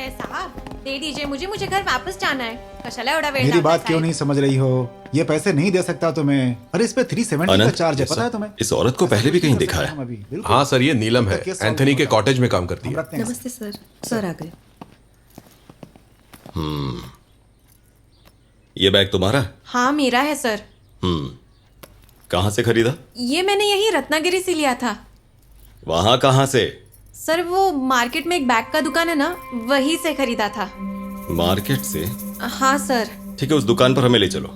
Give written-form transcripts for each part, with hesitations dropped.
अरे साहब दे दीजिए मुझे, मुझे घर वापस जाना है. कशाला एवढा वेळ मेरी लावताय बात क्यों साहेब? नहीं समझ रही हो? ये पैसे नहीं दे सकता तुम्हें. अरे इस पे 370 का अनंत, चार्ज है, पता है तुम्हें? इस औरत को पहले भी कहीं देखा है. हम अभी, बिल्कुल. हाँ सर, ये नीलम है, केस सॉल्व एंथनी के होगा. कॉटेज में काम करती हम है. रखते हैं. नमस्ते सर. सर आ गए. ये बैग तुम्हारा? हाँ मेरा है सर. कहाँ से खरीदा? ये मैंने यही रत्नागिरी से लिया था. वहां कहाँ से? सर वो मार्केट में एक बैग का दुकान है ना, वहीं से खरीदा था. मार्केट से? हाँ सर. ठीक है, उस दुकान पर हमें ले चलो.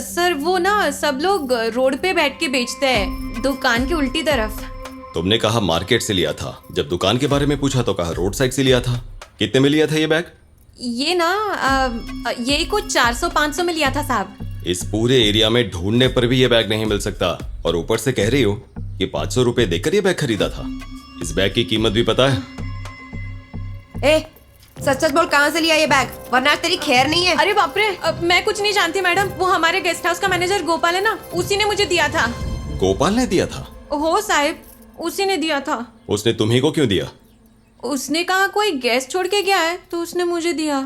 सर वो ना सब लोग रोड पे बैठ के बेचते हैं, दुकान की उल्टी तरफ. तुमने कहा मार्केट से लिया था, जब दुकान के बारे में पूछा तो कहा रोड साइड से लिया था. कितने में लिया था ये बैग? ये ना यही कुछ 400-500 में लिया था साहब. इस पूरे एरिया में ढूंढने पर भी ये बैग नहीं मिल सकता, और ऊपर से कह रही हो कि 500 रुपए देकर ये बैग खरीदा था. इस बैग की कीमत भी पता है? ए सच सच बोल, कहाँ से लिया ये बैग, वरना तेरी खैर नहीं है. अरे बाप रे, मैं कुछ नहीं जानती मैडम. वो हमारे गेस्ट हाउस का मैनेजर गोपाल है ना, उसी ने मुझे दिया था. गोपाल ने दिया था? हो साहब, उसी ने दिया था. उसने तुम्ही को क्यों दिया? उसने कहा कोई गेस्ट छोड़ के गया है तो उसने मुझे दिया.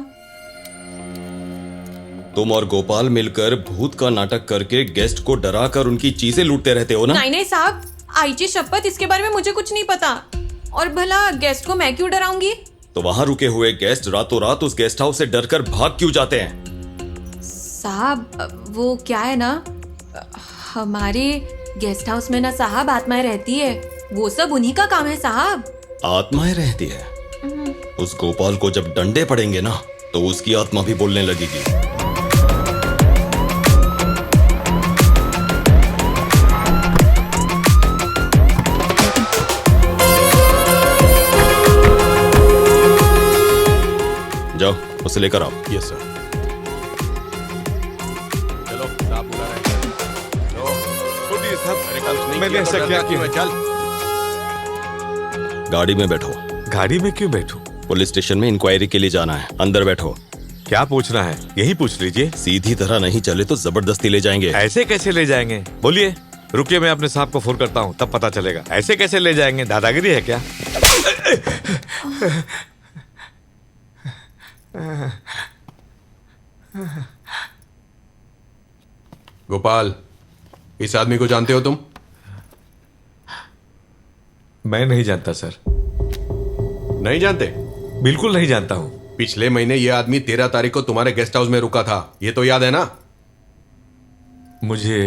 तुम और गोपाल मिलकर भूत का नाटक करके गेस्ट को डरा कर उनकी चीजें लूटते रहते हो ना? नहीं नहीं साहब, आईची शपथ, इसके बारे में मुझे कुछ नहीं पता. और भला गेस्ट को मैं क्यों डराऊंगी? तो वहां रुके हुए गेस्ट रातों रात उस गेस्ट हाउस से डरकर भाग क्यों जाते हैं? साहब वो क्या है ना, हमारे गेस्ट हाउस में ना साहब आत्माएं रहती है, वो सब उन्हीं का काम है साहब. आत्माएं रहती है? उस गोपाल को जब डंडे पड़ेंगे ना तो उसकी आत्मा भी बोलने लगेगी. जाओ उसे लेकर आओ. Yes sir. चलो साहब बुला रहे हैं. चलो. छोड़िए साहब, अरे कुछ नहीं मैंने किया तो ऐसा क्या डरना क्यों है? किया? चल. गाड़ी में बैठो. गाड़ी में क्यों बैठूं? पुलिस स्टेशन में इंक्वायरी के लिए जाना है. अंदर बैठो. क्या पूछना है यही पूछ लीजिए. सीधी तरह नहीं चले तो जबरदस्ती ले जाएंगे. ऐसे कैसे ले जाएंगे? बोलिए. रुकिए, मैं अपने साहब को फोन करता हूँ, तब पता चलेगा. ऐसे कैसे ले जाएंगे? दादागिरी है क्या? गोपाल, इस आदमी को जानते हो तुम? मैं नहीं जानता सर. नहीं जानते? बिल्कुल नहीं जानता हूँ. पिछले महीने ये आदमी 13 तारीख को तुम्हारे गेस्ट हाउस में रुका था, ये तो याद है ना? मुझे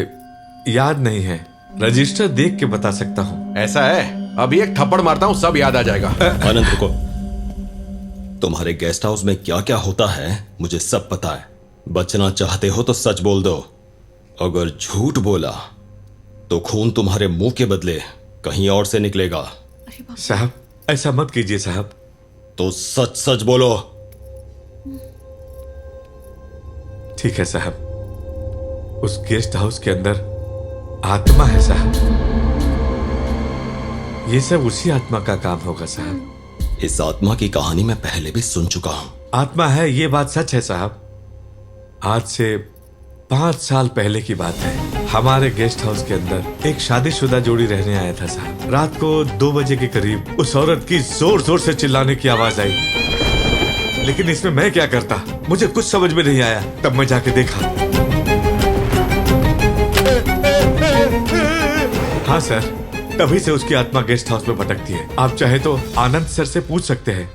याद नहीं है. रजिस्टर देख के बता सकता हूँ. ऐसा है, अभी एक थप्पड़ मारता हूं, सब याद आ जाएगा. आनंद रुको. तुम्हारे गेस्ट हाउस में क्या क्या होता है मुझे सब पता है. बचना चाहते हो तो सच बोल दो. अगर झूठ बोला तो खून तुम्हारे मुंह के बदले कहीं और से निकलेगा. साहब ऐसा मत कीजिए साहब. तो सच सच बोलो. ठीक है साहब. उस गेस्ट हाउस के अंदर आत्मा है साहब. ये सब उसी आत्मा का काम होगा साहब. इस आत्मा की कहानी मैं पहले भी सुन चुका हूं. आत्मा है, ये बात सच है साहब. आज से 5 साल पहले की बात है. हमारे गेस्ट हाउस के अंदर एक शादीशुदा जोड़ी रहने आया था साहब. रात को 2 बजे के करीब उस औरत की जोर जोर से चिल्लाने की आवाज आई. लेकिन इसमें मैं क्या करता, मुझे कुछ समझ में नहीं आया. तब मैं जाके देखा. हाँ सर, तभी से उसकी आत्मा गेस्ट हाउस में भटकती है. आप चाहे तो आनंद सर से पूछ सकते हैं.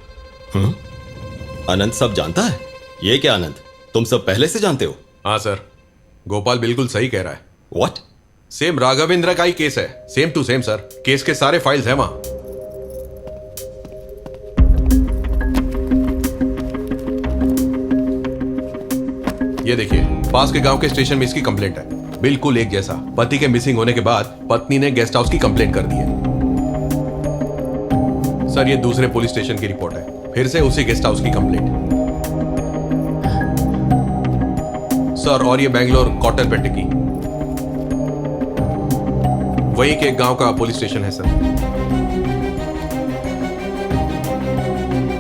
आनंद सब जानता है? ये क्या आनंद, तुम सब पहले से जानते हो? हाँ सर, गोपाल बिल्कुल सही कह रहा है. व्हाट? सेम राघवेंद्र का ही केस है, same to same sir. Case के सारे फाइल्स हैं वहां. ये देखिए, पास के गांव के स्टेशन में इसकी कंप्लेंट है, बिल्कुल एक जैसा. पति के मिसिंग होने के बाद पत्नी ने गेस्ट हाउस की कंप्लेंट कर दी है. सर ये दूसरे पुलिस स्टेशन की रिपोर्ट है, फिर से उसी गेस्ट हाउस की कंप्लेंट. सर और ये बेंगलोर कॉटनपेट की, वहीं के एक गांव का पुलिस स्टेशन है सर.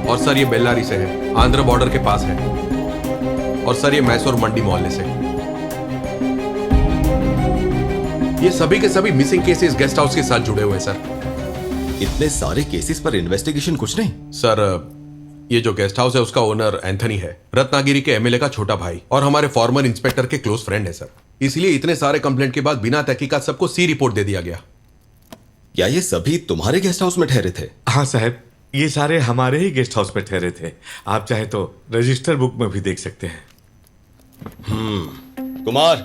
और सर ये बेल्लारी से है, आंध्र बॉर्डर के पास है. और सर ये मैसूर मंडी मोहल्ले से. ये सभी के सभी मिसिंग केसेस गेस्ट हाउस के साथ जुड़े हुए हैं सर. इतने सारे केसेस पर इन्वेस्टिगेशन कुछ नहीं? सर ये जो गेस्ट हाउस है उसका ओनर एंथनी है, रत्नागिरी के एमएलए का छोटा भाई और हमारे फॉर्मर इंस्पेक्टर के क्लोज फ्रेंड है सर। इसलिए इतने सारे कंप्लेंट के बाद बिना तहकीकात सबको सी रिपोर्ट दे दिया गया। क्या ये सभी तुम्हारे गेस्ट हाउस में ठहरे थे? हाँ साहब, ये सारे हमारे ही गेस्ट हाउस में ठहरे थे। आप चाहे तो रजिस्टर बुक में भी देख सकते हैं। कुमार,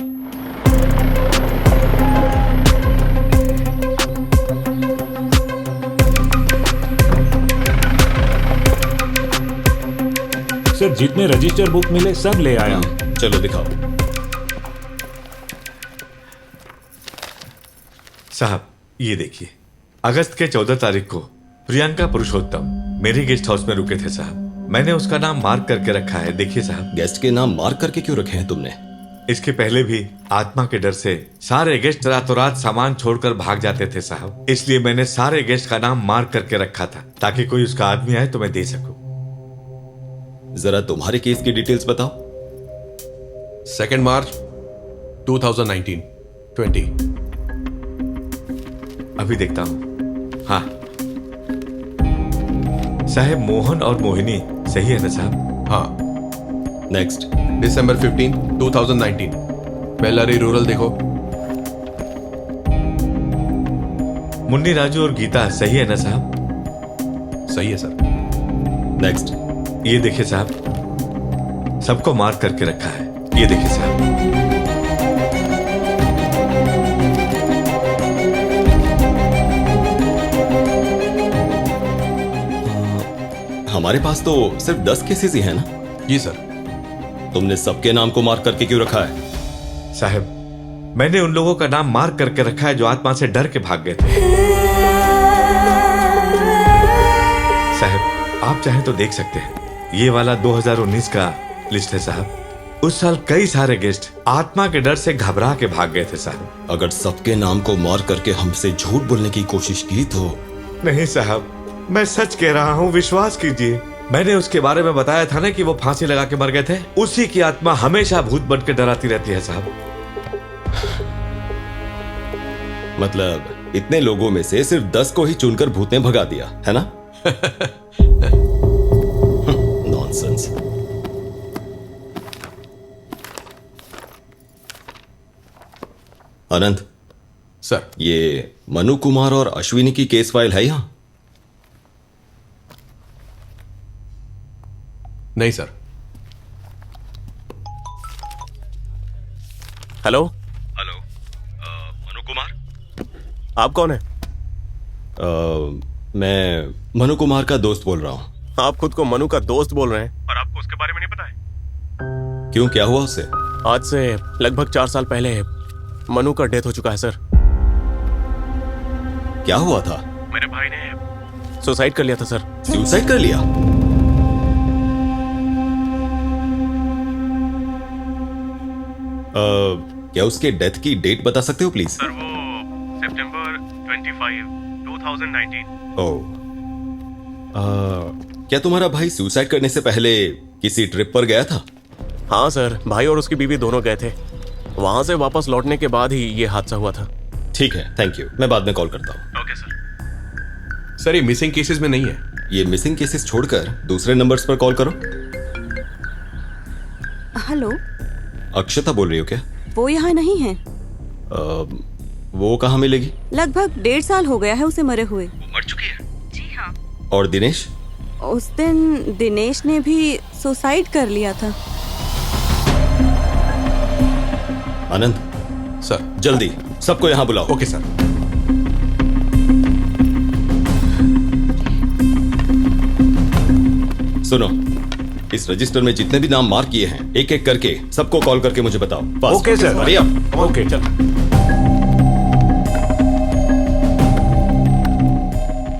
सर जितने रजिस्टर बुक मिले सब ले आया हूं। चलो दिखाओ। साहब ये देखिए, अगस्त के 14 तारीख को प्रियंका पुरुषोत्तम मेरे गेस्ट हाउस में रुके थे साहब। मैंने उसका नाम मार्क करके रखा है, देखिए साहब। गेस्ट के नाम मार्क करके क्यों रखे हैं तुमने? इसके पहले भी आत्मा के डर से सारे गेस्ट रातों रात सामान छोड़कर भाग जाते थे साहब, इसलिए मैंने सारे गेस्ट का नाम मार्क करके रखा था ताकि कोई उसका आदमी आए तो मैं दे सकूं। जरा तुम्हारे केस की डिटेल्स बताओ। 2 मार्च 2019 20। अभी देखता हूं। हाँ साहब, मोहन और मोहिनी सही है ना साहब? हाँ। नेक्स्ट, दिसंबर 15 2019 बेल्लारी रूरल देखो। मुन्नी, राजू और गीता सही है ना साहब? सही है सर। नेक्स्ट, ये देखिए साहब, सबको मार्क करके रखा है, ये देखिए साहब। हमारे पास तो सिर्फ 10 केसेस ही है ना? जी सर। तुमने सबके नाम को मार्क करके क्यों रखा है? साहब, मैंने उन लोगों का नाम मार्क करके रखा है जो आत्मा से डर के भाग गए थे। साहब, आप चाहें तो देख सकते हैं, ये वाला 2019 का लिस्ट है साहब। उस साल कई सारे गेस्ट आत्मा के डर से घबरा के भाग गए थे साहब। अगर सबके नाम को मार्क करके हमसे झूठ बोलने की कोशिश की तो? नहीं साहब, मैं सच कह रहा हूँ, विश्वास कीजिए। मैंने उसके बारे में बताया था ना कि वो फांसी लगा के मर गए थे। उसी की आत्मा हमेशा भूत बन के डराती रहती है साहब। मतलब इतने लोगों में से सिर्फ 10 को ही चुनकर भूत ने भगा दिया है ना? नॉनसेंस। अनंत सर, ये मनु कुमार और अश्विनी की केस फाइल है यहां? नहीं sir. Hello hello, Manu Kumar? आप कौन है? मैं मनु कुमार का दोस्त बोल रहा हूं। आप खुद को मनु का दोस्त बोल रहे हैं, पर आपको उसके बारे में नहीं पता है? क्यों, क्या हुआ उससे? आज से लगभग 4 साल पहले मनु का डेथ हो चुका है सर। क्या हुआ था? मेरे भाई ने सुसाइड कर लिया था सर। सुसाइड कर लिया? क्या उसके डेथ की डेट बता सकते हो प्लीज? सर वो सितंबर 25 2019। ओह, क्या तुम्हारा भाई सुसाइड करने से पहले किसी ट्रिप पर गया था? हाँ सर, भाई और उसकी बीवी दोनों गए थे। वहां से वापस लौटने के बाद ही ये हादसा हुआ था। ठीक है, थैंक यू, मैं बाद में कॉल करता हूँ। Okay sir. सर, ये मिसिंग केसेस में नहीं है। ये मिसिंग केसेस छोड़कर दूसरे नंबर्स पर कॉल करो। हेलो, अक्षता बोल रही हो क्या? वो यहाँ नहीं है। वो कहाँ मिलेगी? लगभग 1.5 साल हो गया है उसे मरे हुए। मर चुकी है? जी हाँ। और दिनेश? उस दिन दिनेश ने भी सुसाइड कर लिया था। आनंद सर, जल्दी सबको यहाँ बुलाओ। Okay sir. सुनो, इस रजिस्टर में जितने भी नाम मार्क किए हैं एक एक करके सबको कॉल करके मुझे बताओ। Okay sir. भैया ओके चल।